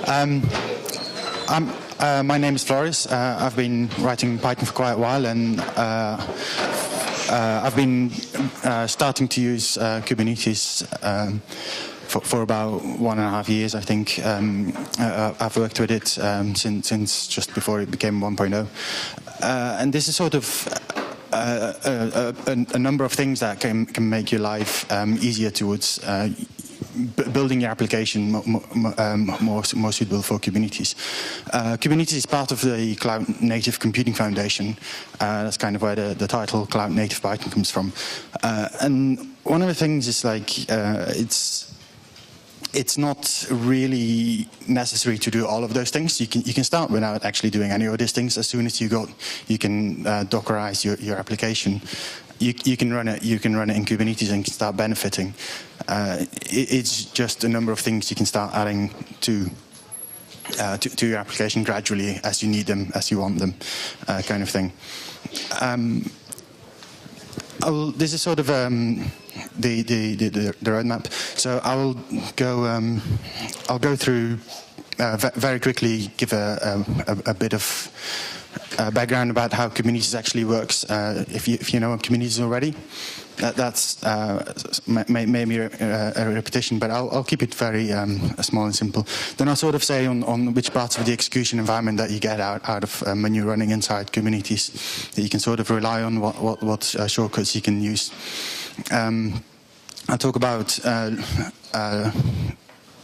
Um, my name is Floris. I've been writing Python for quite a while, and I've been starting to use Kubernetes for about 1.5 years, I think. I've worked with it since just before it became 1.0. And this is sort of a number of things that can make your life easier towards building your application more suitable for Kubernetes. Kubernetes is part of the Cloud Native Computing Foundation. That's kind of where the title Cloud Native Python comes from. And one of the things is like it's not really necessary to do all of those things. You can start without actually doing any of these things. As soon as you can Dockerize your application. You can run it in Kubernetes and can start benefiting. It's just a number of things you can start adding to your application gradually as you need them, as you want them, kind of thing. This is sort of the roadmap. So I'll go through very quickly, give a bit of background about how Kubernetes actually works. If you know Kubernetes already, that's maybe a repetition, but I'll keep it very small and simple. Then I'll sort of say on which parts of the execution environment that you get out of when you're running inside Kubernetes, that you can sort of rely on what shortcuts you can use. I'll talk about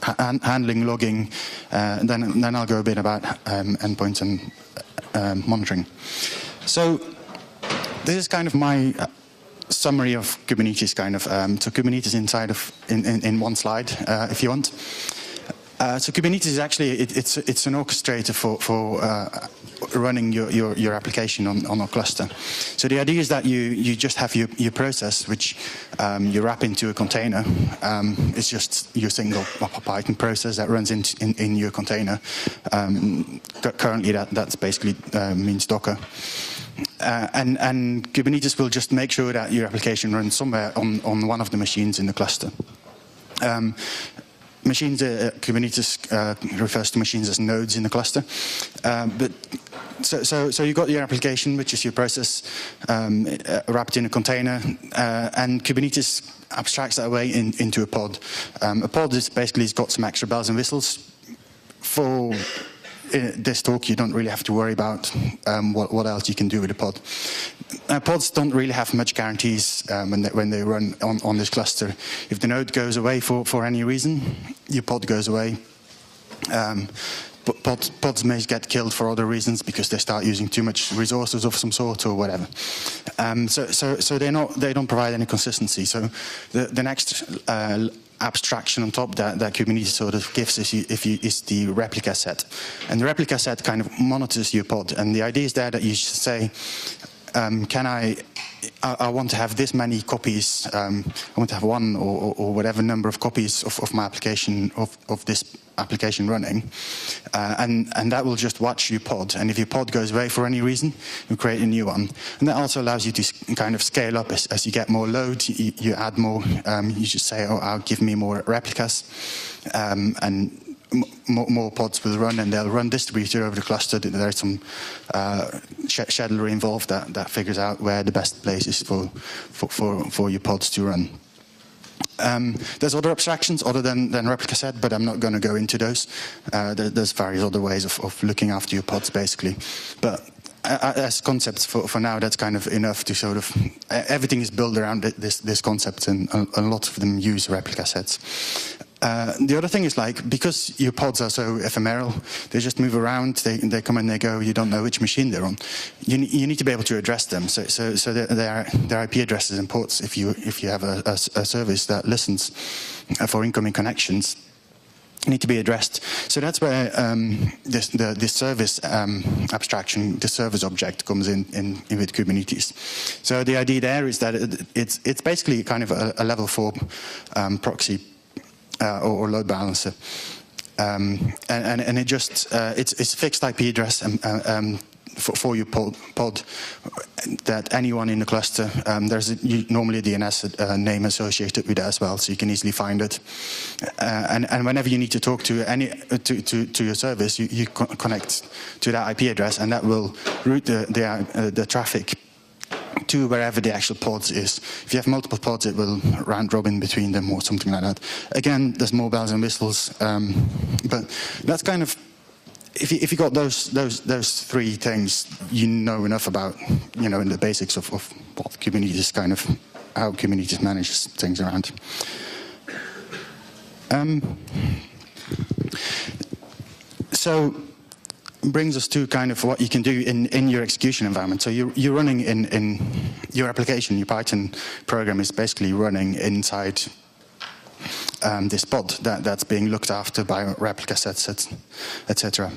handling, logging, and then I'll go a bit about endpoints and monitoring. So this is kind of my summary of Kubernetes, kind of. So Kubernetes inside of in one slide, if you want. So Kubernetes is actually it's an orchestrator for running your application on a cluster. So the idea is that you just have your process, which you wrap into a container. It's just your single Python process that runs in your container. Currently, that's basically means Docker. And Kubernetes will just make sure that your application runs somewhere on one of the machines in the cluster. Machines, Kubernetes refers to machines as nodes in the cluster. So you got your application, which is your process, wrapped in a container, and Kubernetes abstracts that away into a pod. A pod is basically got some extra bells and whistles. For this talk, you don't really have to worry about what else you can do with a pod. Pods don't really have much guarantees when they run on this cluster. If the node goes away for any reason, your pod goes away. Pods may get killed for other reasons because they start using too much resources of some sort or whatever. So they don't provide any consistency. So the next abstraction on top that Kubernetes sort of gives is the replica set. And the replica set kind of monitors your pod. And the idea is there that you should say, I want to have this many copies, I want to have one or whatever number of copies of my application, of this application running, and that will just watch your pod. And if your pod goes away for any reason, you create a new one. And that also allows you to kind of scale up as you get more load, you add more, you just say, oh, I'll give me more replicas, and more pods will run, and they'll run distributed over the cluster. There's some scheduler involved that figures out where the best place is for your pods to run. There's other abstractions other than replica set, but I'm not going to go into those. There's various other ways of looking after your pods, basically. But as concepts for now, that's kind of enough to sort of, everything is built around this concept, and a lot of them use replica sets. The other thing is, like, because your pods are so ephemeral, they just move around, they come and they go, you don't know which machine they're on. You need to be able to address them. So their IP addresses and ports, if you have a service that listens for incoming connections, need to be addressed. So that's where this service abstraction, the service object, comes in with Kubernetes. So the idea there is that it's basically kind of a level 4 proxy or load balancer, and it just it's fixed IP address, and for your pod that anyone in the cluster, there's normally a DNS name associated with that as well, so you can easily find it. And whenever you need to talk to to your service, you connect to that IP address, and that will route the traffic to wherever the actual pods is. If you have multiple pods, it will round robin between them or something like that. Again, there's more bells and whistles, but that's kind of, if you got those three things, you know enough about, in the basics of what Kubernetes kind of, how Kubernetes manages things around. So brings us to kind of what you can do in your execution environment. So you're running in your application, your Python program is basically running inside this pod that's being looked after by replica sets, etc.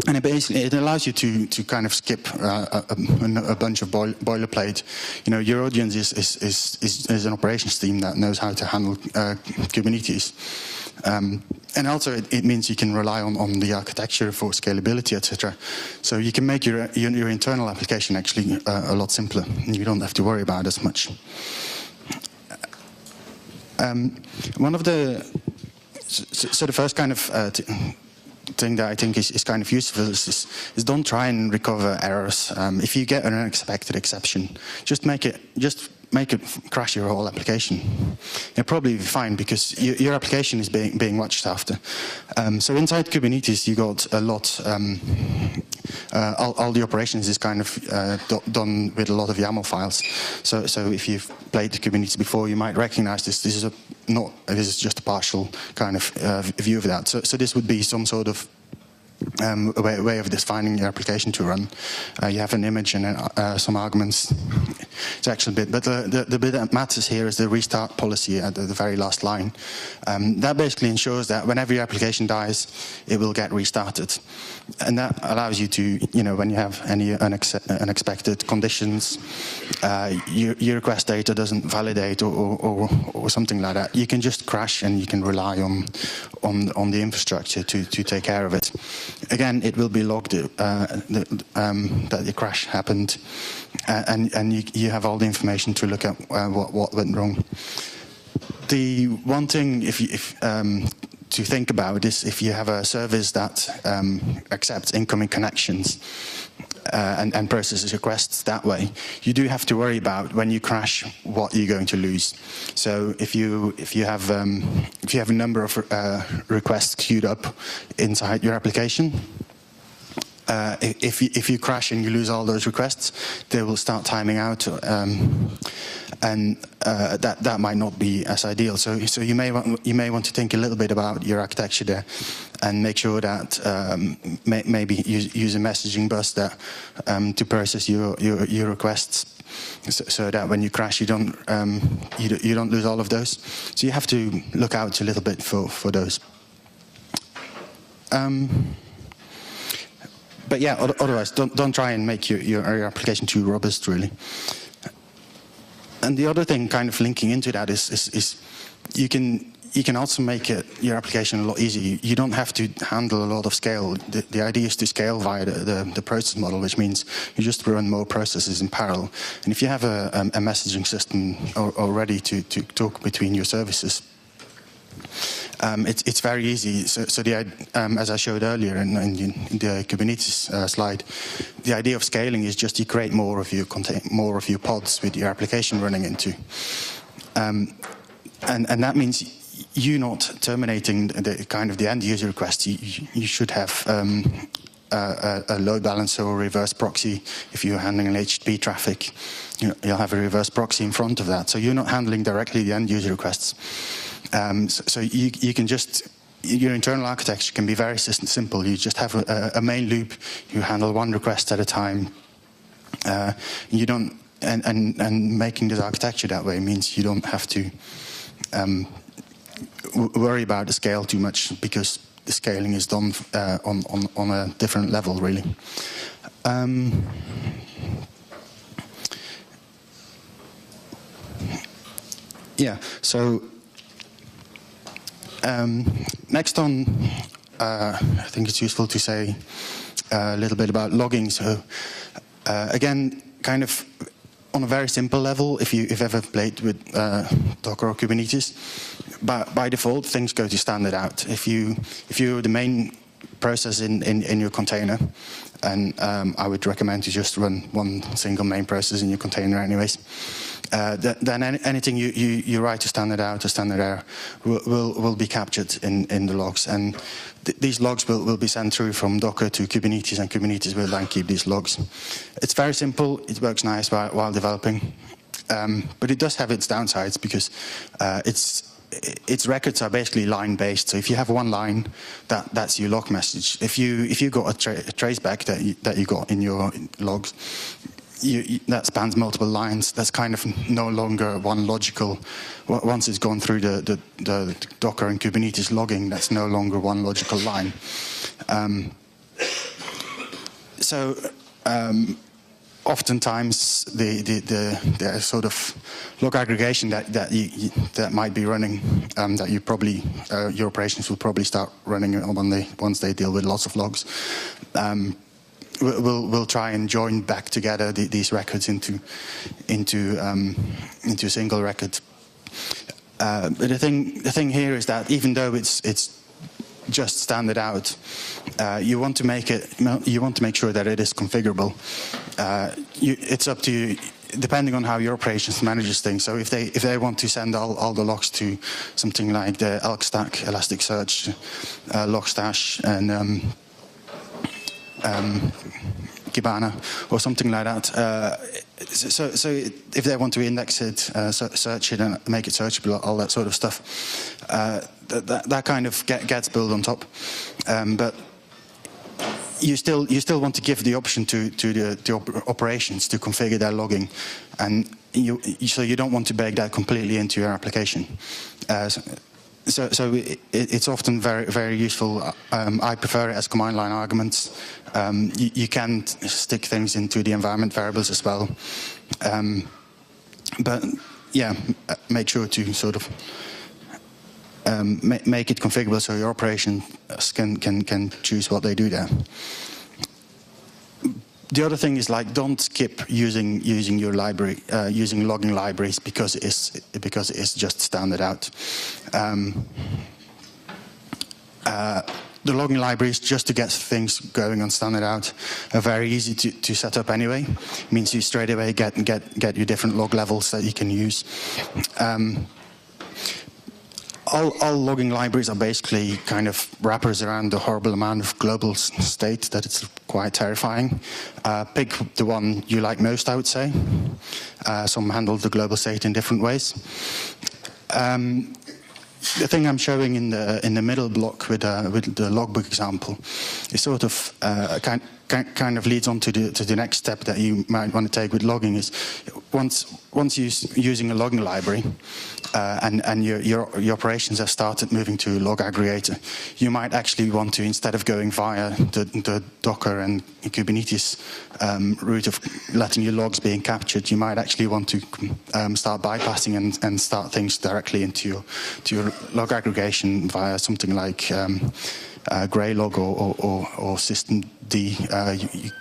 And it allows you to kind of skip a bunch of boilerplate. Your audience is an operations team that knows how to handle Kubernetes. And also it means you can rely on the architecture for scalability, etc. So you can make your internal application actually a lot simpler. You don't have to worry about it as much. One of the first kind of thing that I think is kind of useful is don't try and recover errors. If you get an unexpected exception, just make it crash your whole application. You'll probably be fine because your application is being watched after. So inside Kubernetes, you got a lot. All the operations is kind of done with a lot of YAML files. So if you've played Kubernetes before, you might recognize this. This is just a partial kind of view of that. So this would be some sort of a way of defining your application to run. You have an image and some arguments. It's actually a bit, but the bit that matters here is the restart policy at the very last line. That basically ensures that whenever your application dies, it will get restarted. And that allows you to, when you have any unexpected conditions, your request data doesn't validate or something like that, you can just crash and you can rely on the infrastructure to take care of it. Again, it will be logged that the crash happened, and you have all the information to look at what went wrong. The one thing to think about is if you have a service that accepts incoming connections and processes requests that way, you do have to worry about when you crash what you're going to lose. So if you have a number of requests queued up inside your application, if you crash and you lose all those requests, they will start timing out, and that might not be as ideal. So you may want to think a little bit about your architecture there, and make sure that maybe use a messaging bus that to process your requests, so that when you crash, you don't lose all of those. So you have to look out a little bit for those. But yeah, otherwise, don't try and make your application too robust, really. And the other thing, kind of linking into that, is you can also make your application a lot easier. You don't have to handle a lot of scale. The idea is to scale via the process model, which means you just run more processes in parallel. And if you have a messaging system already to talk between your services, it's very easy. So as I showed earlier in the Kubernetes slide, the idea of scaling is just you create more of your pods with your application running into, and that means you not terminating the end user request. You should have a load balancer or reverse proxy. If you're handling HTTP traffic, you'll have a reverse proxy in front of that. So you're not handling directly the end user requests. So you can just, your internal architecture can be very simple. You just have a main loop. You handle one request at a time. You don't, and making this architecture that way means you don't have to worry about the scale too much, because the scaling is done on a different level, really. Yeah. So. Next on I think it's useful to say a little bit about logging. So again, kind of on a very simple level, if you've ever played with Docker or Kubernetes, by default things go to standard out. If you're the main process in your container, and I would recommend to just run one single main process in your container anyways. Then anything you write to standard out or standard error will be captured in the logs, and these logs will be sent through from Docker to Kubernetes, and Kubernetes will then keep these logs. It's very simple. It works nice while developing, but it does have its downsides because its records are basically line-based. So if you have one line, that's your log message. If you got a traceback that you got in your logs, that spans multiple lines. That's kind of no longer one logical. Once it's gone through the Docker and Kubernetes logging, that's no longer one logical line. Oftentimes the sort of log aggregation that might be running, that you probably your operations will probably start running once they deal with lots of logs. We'll try and join back together these records into a single record. But the thing here is that even though it's just standard out, you want to make sure that it is configurable. It's up to you, depending on how your operations manages things. So if they want to send all the logs to something like the Elk Stack, Elasticsearch, Logstash, and Kibana or something like that. So if they want to index it, search it, and make it searchable, all that sort of stuff, that kind of gets built on top. But you still want to give the option to the operations to configure their logging, and so you don't want to bake that completely into your application. So it's often very, very useful. I prefer it as command line arguments. You can stick things into the environment variables as well. But yeah, make sure to sort of make it configurable so your operations can choose what they do there. The other thing is, like, don't skip using your library, using logging libraries because it is just standard out. The logging libraries, just to get things going on standard out, are very easy to set up anyway. It means you straight away get your different log levels that you can use. All logging libraries are basically kind of wrappers around the horrible amount of global state that it's quite terrifying. Pick the one you like most, I would say. Some handle the global state in different ways. The thing I'm showing in the middle block with the logbook example is sort of kind of leads on to the next step that you might want to take with logging. Is once you're using a logging library and your operations have started moving to a log aggregator, you might actually want to, instead of going via the Docker and Kubernetes route of letting your logs being captured, you might actually want to start bypassing and start things directly into your log aggregation via something like Graylog or systemd.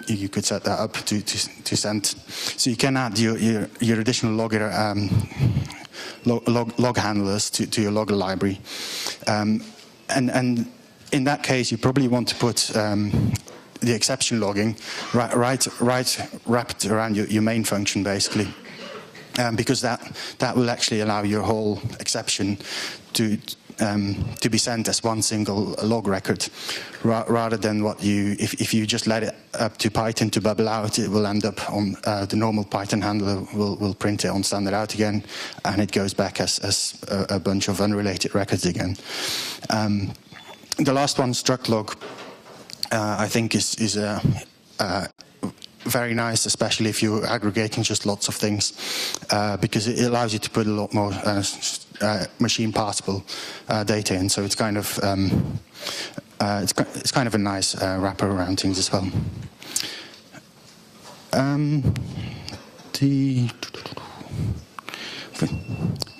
You could set that up to send. So you can add your additional logger log handlers to your logger library, and in that case you probably want to put the exception logging wrapped around your main function basically, because that will actually allow your whole exception to be sent as one single log record, rather than if you just let it up to Python to bubble out, it will end up on the normal Python handler will print it on standard out again, and it goes back as a bunch of unrelated records again. The last one, struct log, I think is very nice, especially if you're aggregating just lots of things, because it allows you to put a lot more machine parsable data in. So it's kind of it's kind of a nice wrapper around things as well.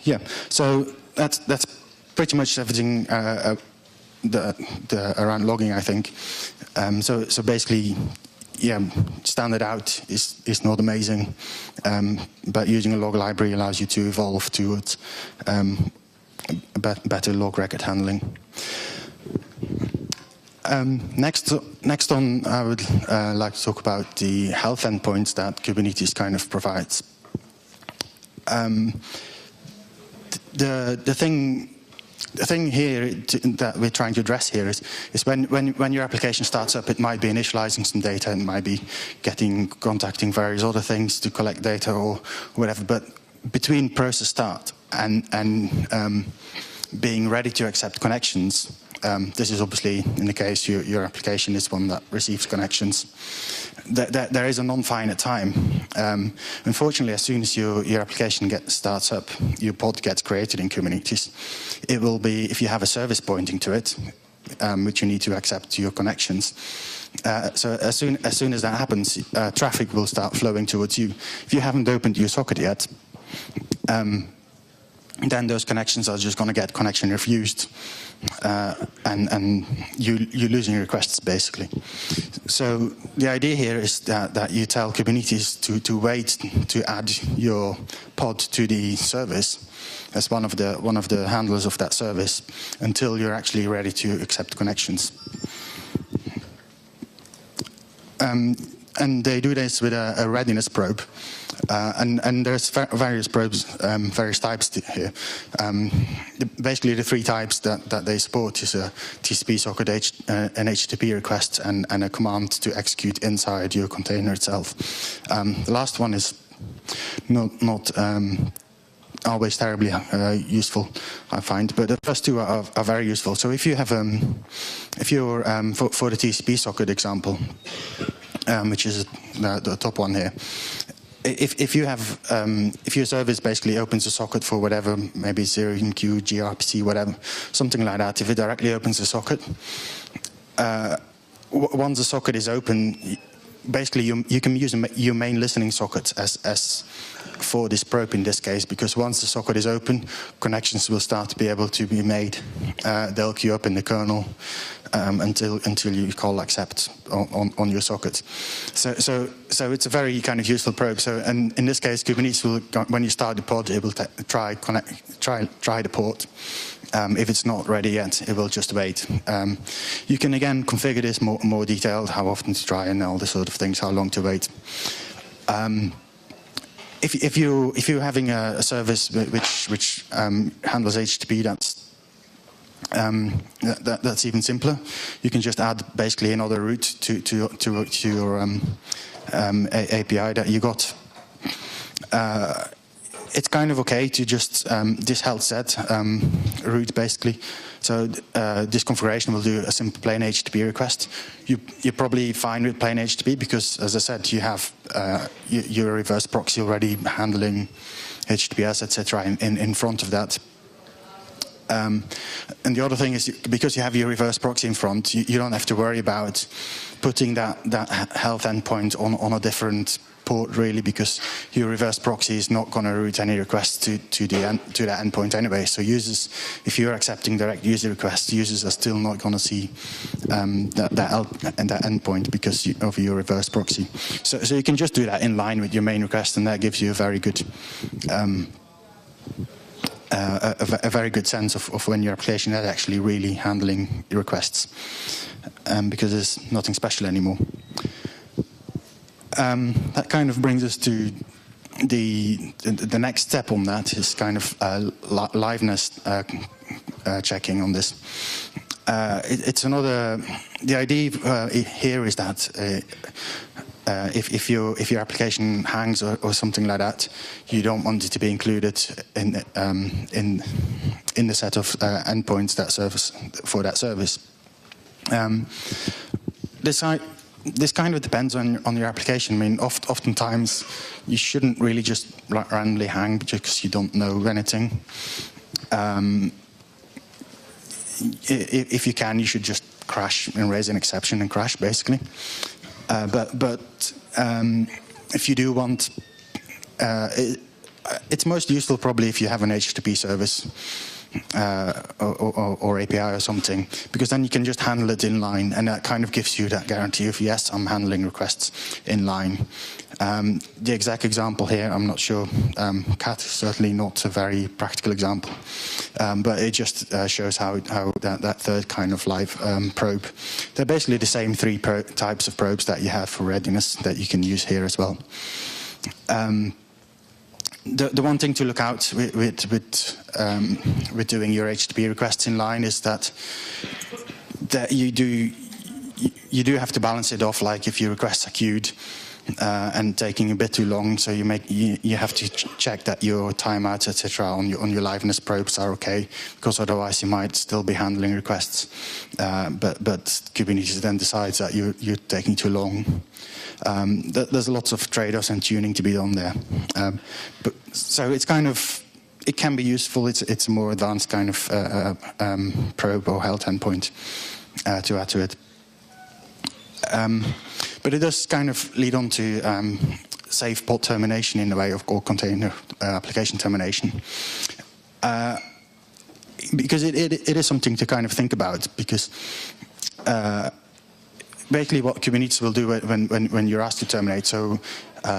Yeah, so that's pretty much everything around logging, I think. So basically, yeah, standard out is not amazing, but using a log library allows you to evolve towards better log record handling. Next on, I would like to talk about the health endpoints that Kubernetes kind of provides. The thing here that we're trying to address here is when your application starts up, it might be initializing some data, it might be contacting various other things to collect data or whatever. But between process start and being ready to accept connections, this is obviously in the case your application is one that receives connections. There is a non-finite time. Unfortunately, as soon as your application starts up, your pod gets created in Kubernetes. It will be, if you have a service pointing to it, which you need to accept to your connections. So as soon as that happens, traffic will start flowing towards you. If you haven't opened your socket yet, then those connections are just going to get connection refused, and you're losing requests, basically. So the idea here is that you tell Kubernetes to wait to add your pod to the service as one of the handlers of that service until you're actually ready to accept connections. And they do this with a readiness probe. And there's various probes, various types here. Basically, the three types that they support is a TCP socket, an HTTP request, and a command to execute inside your container itself. The last one is not always terribly useful, I find, but the first two are very useful. So if you have, if you're for the TCP socket example, which is the top one here. If you have, if your service basically opens a socket for whatever, maybe 0MQ, gRPC, whatever, something like that, if it directly opens a socket, once the socket is open, basically you can use your main listening socket as for this probe in this case, because once the socket is open, connections will start to be able to be made. They'll queue up in the kernel until you call accept on your socket. So it's a very kind of useful probe. So, and in this case, Kubernetes will, when you start the pod, it will try the port. If it's not ready yet, it will just wait. You can again configure this more detailed, how often to try and all this sort of things, how long to wait. If you're having a service which handles HTTP, that's even simpler. You can just add basically another route to your API that you got. It's kind of okay to just this health set route basically. So this configuration will do a simple plain HTTP request. You're probably fine with plain HTTP because, as I said, you have your reverse proxy already handling HTTPS, etc. in front of that. And the other thing is, because you have your reverse proxy in front, you don't have to worry about putting that health endpoint on a different port, really, because your reverse proxy is not going to route any requests to that endpoint anyway. So users, if you're accepting direct user requests, users are still not going to see that endpoint because of your reverse proxy. So you can just do that in line with your main request, and that gives you a very good a very good sense of when your application is actually really handling your requests, because there's nothing special anymore. That kind of brings us to the next step on that is kind of liveness checking on this. It's another. The idea here is that if your application hangs or something like that, you don't want it to be included in the set of endpoints for that service. This kind of depends on your application. I mean, oftentimes you shouldn't really just randomly hang because you don't know anything. If you can, you should just crash and raise an exception and crash, basically. But if you do want, it's most useful probably if you have an HTTP service or API or something, because then you can just handle it in line, and that kind of gives you that guarantee of, yes, I'm handling requests in line. The exact example here, I'm not sure. Cat is certainly not a very practical example, but it just shows how that third kind of live probe. They're basically the same three types of probes that you have for readiness that you can use here as well. The one thing to look out with doing your HTTP requests in line is that you do have to balance it off. Like if your requests are queued and taking a bit too long, so you have to check that your timeouts, etc., on your liveness probes are okay, because otherwise you might still be handling requests. But Kubernetes then decides that you're taking too long. There's lots of trade-offs and tuning to be done there. So it's kind of, it can be useful. It's a more advanced kind of probe or health endpoint to add to it. But it does kind of lead on to safe pod termination in the way of core container application termination. Because it is something to kind of think about, because basically what Kubernetes will do when you're asked to terminate, so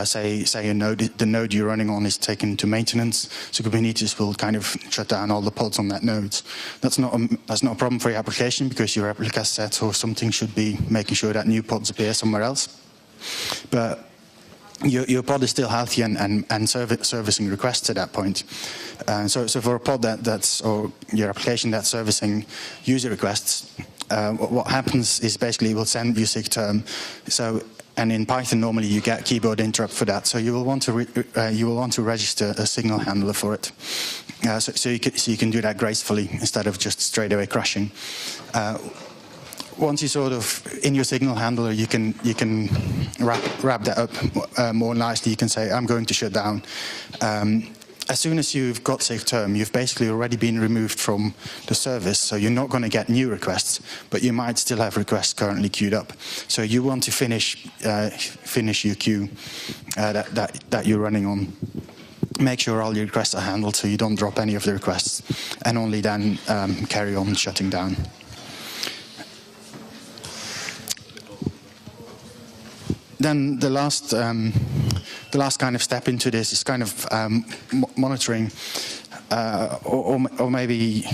say the node you're running on is taken to maintenance, so Kubernetes will kind of shut down all the pods on that node. That's not a problem for your application, because your replica set or something should be making sure that new pods appear somewhere else. But your pod is still healthy and servicing requests at that point. So for a pod or your application that's servicing user requests, what happens is basically it will send you SIG-term. And in Python normally you get keyboard interrupt for that. So you will want to register a signal handler for it. So you can do that gracefully instead of just straight away crashing. Once you sort of in your signal handler, you can wrap that up more nicely. You can say, I'm going to shut down. As soon as you've got SIG-term, you've basically already been removed from the service, so you're not going to get new requests, but you might still have requests currently queued up. So you want to finish your queue that you're running on. Make sure all your requests are handled so you don't drop any of the requests, and only then carry on shutting down. Then the last kind of step into this is kind of monitoring, or maybe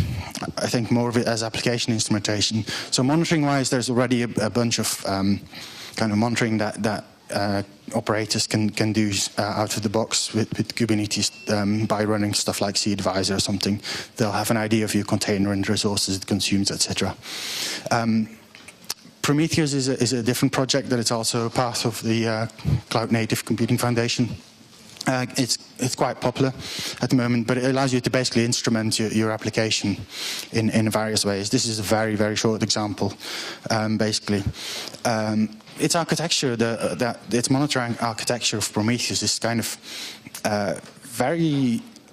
I think more of it as application instrumentation. So monitoring-wise, there's already a bunch of kind of monitoring that operators can do out of the box with Kubernetes by running stuff like cAdvisor or something. They'll have an idea of your container and resources it consumes, etc. Prometheus is a different project that is also part of the Cloud Native Computing Foundation. It's quite popular at the moment, but it allows you to basically instrument your application in various ways. This is a very, very short example, basically. Its architecture, its monitoring architecture of Prometheus is kind of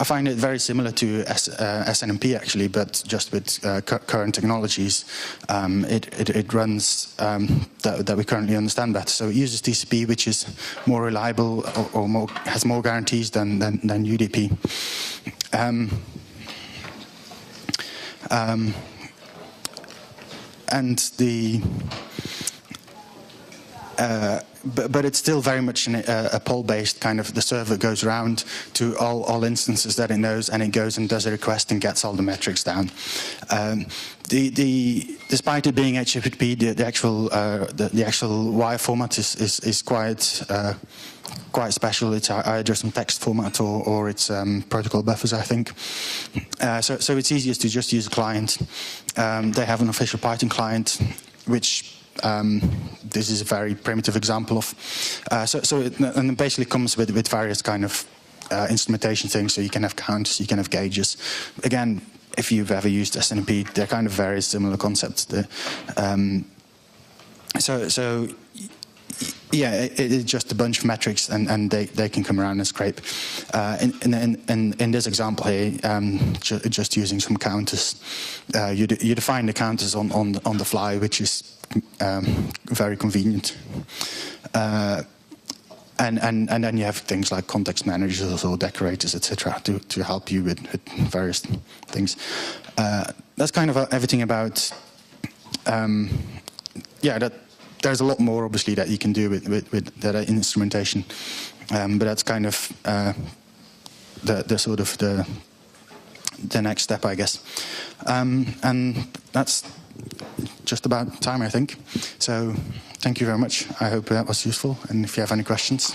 I find it very similar to SNMP actually, but just with current technologies. It runs that we currently understand better. So it uses TCP, which is more reliable or has more guarantees than UDP. But it's still very much a poll-based kind of, the server goes around to all instances that it knows, and it goes and does a request and gets all the metrics down. Despite it being HTTP, the actual wire format is quite special. It's either some text format or it's protocol buffers, I think. So it's easiest to just use a client. They have an official Python client, which this is a very primitive example of. And it basically comes with various kind of instrumentation things. So you can have counters, you can have gauges. Again, if you've ever used SNMP, they're kind of very similar concepts. Yeah, it's just a bunch of metrics, and they can come around and scrape. In this example here, just using some counters, you define the counters on the fly, which is very convenient. and then you have things like context managers or decorators, etc., to help you with various things. That's kind of everything about. There's a lot more obviously that you can do with data instrumentation, but that's kind of the sort of the next step, I guess. And that's just about time, I think. So thank you very much. I hope that was useful. And if you have any questions.